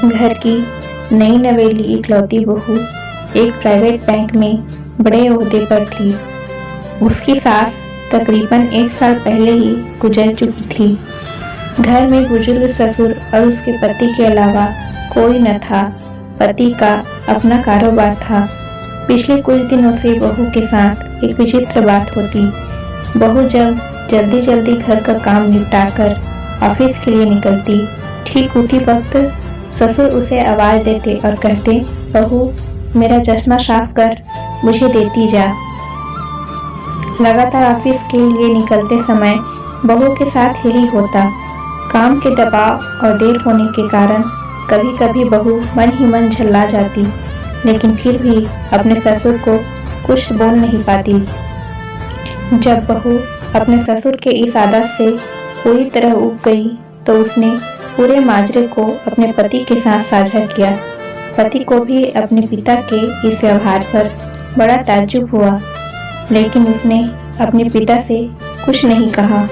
घर की नई नवेली इकलौती बहू एक प्राइवेट बैंक में बड़े ओहदे पर थी। उसकी सास तकरीबन 1 साल पहले ही गुजर चुकी थी। घर में बुजुर्ग ससुर और उसके पति के अलावा कोई न था। पति का अपना कारोबार था। पिछले कुछ दिनों से बहू के साथ एक विचित्र बात होती। बहू जब जल्दी जल्दी घर का काम निपटाकर ऑफिस के लिए निकलती, ठीक उसी वक्त ससुर उसे आवाज देते और कहते, बहू मेरा चश्मा साफ कर, मुझे देती जा। लगातार ऑफिस के लिए निकलते समय बहू के साथ यही होता। काम के दबाव और देर होने के कारण कभी कभी बहू मन ही मन झल्ला जाती, लेकिन फिर भी अपने ससुर को कुछ बोल नहीं पाती। जब बहू अपने ससुर के इस आदत से पूरी तरह ऊब गई तो उसने पूरे माजरे को अपने पति के साथ साझा किया। पति को भी अपने पिता के इस व्यवहार पर बड़ा ताज्जुब हुआ, लेकिन उसने अपने पिता से कुछ नहीं कहा।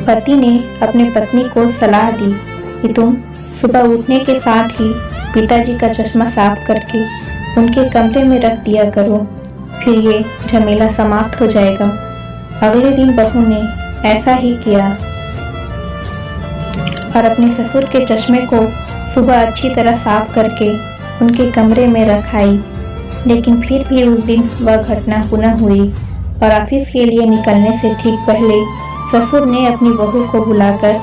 पति ने अपनी पत्नी को सलाह दी कि तुम सुबह उठने के साथ ही पिताजी का चश्मा साफ करके उनके कमरे में रख दिया करो, फिर ये झमेला समाप्त हो जाएगा। अगले दिन बहू ने ऐसा ही किया और अपने ससुर के चश्मे को सुबह अच्छी तरह साफ करके उनके कमरे में रखाई। लेकिन फिर भी उस दिन वह घटना पुनः हुई और ऑफिस के लिए निकलने से ठीक पहले ससुर ने अपनी बहू को बुलाकर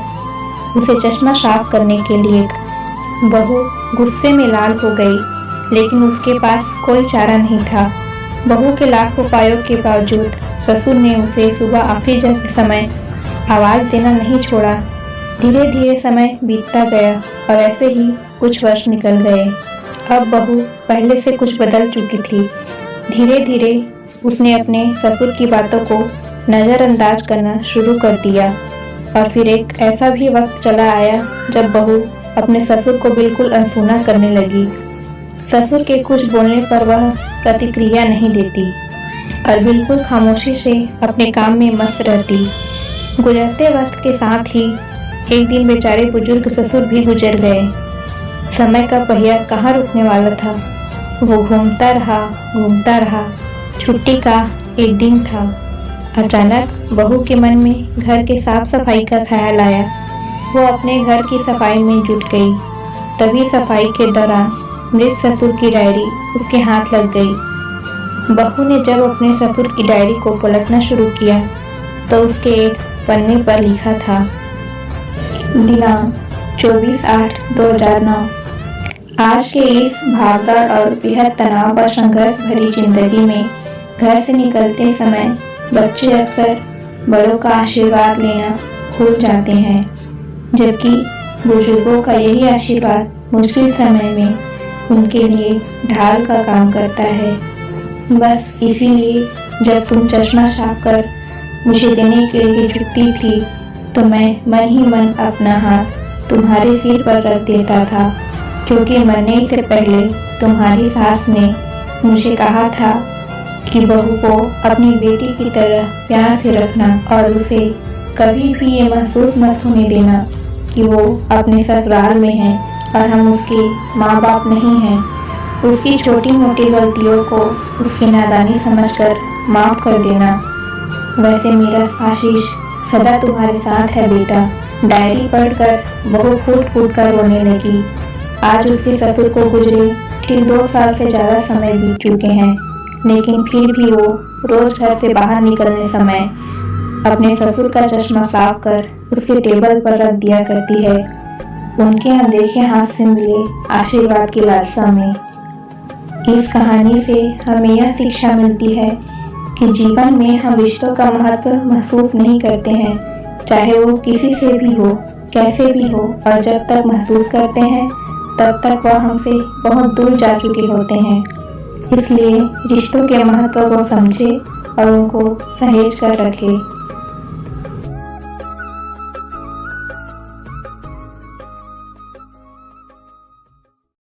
उसे चश्मा साफ करने के लिए कहा। बहू गुस्से में लाल हो गई, लेकिन उसके पास कोई चारा नहीं था। बहू के लाख उपायों के बावजूद ससुर ने उसे सुबह ऑफिस जाते समय आवाज देना नहीं छोड़ा। धीरे धीरे समय बीतता गया और ऐसे ही कुछ वर्ष निकल गए। अब बहू पहले से कुछ बदल चुकी थी। धीरे धीरे उसने अपने ससुर की बातों को नज़रअंदाज करना शुरू कर दिया और फिर एक ऐसा भी वक्त चला आया जब बहू अपने ससुर को बिल्कुल अनसुना करने लगी। ससुर के कुछ बोलने पर वह प्रतिक्रिया नहीं देती और बिल्कुल खामोशी से अपने काम में मस्त रहती। गुजरते वक्त के साथ ही एक दिन बेचारे बुजुर्ग ससुर भी गुजर गए। समय का पहिया कहाँ रुकने वाला था। वो घूमता रहा। छुट्टी का एक दिन था। अचानक बहू के मन में घर के साफ सफाई का ख्याल आया। वो अपने घर की सफाई में जुट गई। तभी सफाई के दौरान मृत ससुर की डायरी उसके हाथ लग गई। बहू ने जब अपने ससुर की डायरी को पलटना शुरू किया तो उसके एक पन्ने पर लिखा था, दिनांक 24/8/2009। आज के इस भागदौड़ और बेहद तनाव और संघर्ष भरी जिंदगी में घर से निकलते समय बच्चे अक्सर बड़ों का आशीर्वाद लेना भूल जाते हैं, जबकि बुजुर्गों का यही आशीर्वाद मुश्किल समय में उनके लिए ढाल का काम करता है। बस इसीलिए जब तुम चश्मा साफ कर मुझे देने के लिए झुकती थी तो मैं मन ही मन अपना हाथ तुम्हारे सिर पर रख देता था, क्योंकि मरने से पहले तुम्हारी सास ने मुझे कहा था कि बहू को अपनी बेटी की तरह प्यार से रखना और उसे कभी भी ये महसूस मत होने देना कि वो अपने ससुराल में है और हम उसके माँ बाप नहीं हैं। उसकी छोटी मोटी गलतियों को उसकी नादानी समझकर माफ कर देना। वैसे मेरा आशीष सदा तुम्हारे साथ है बेटा। डायरी पढ़कर बहू फूट फूट कर रोने लगी। आज उसके ससुर को गुजरे ठीक 2 साल से ज़्यादा समय बीत चुके हैं, लेकिन फिर भी वो रोज घर से बाहर निकलने समय अपने ससुर का चश्मा साफ कर उसके टेबल पर रख दिया करती है, उनके अनदेखे हाथ से मिले आशीर्वाद की लालसा में। इस कहानी से हमें यह शिक्षा मिलती है कि जीवन में हम रिश्तों का महत्व महसूस नहीं करते हैं, चाहे वो किसी से भी हो, कैसे भी हो, और जब तक महसूस करते हैं तब तक वह हमसे बहुत दूर जा चुके होते हैं। इसलिए रिश्तों के महत्व को समझे और उनको सहेज कर रखें।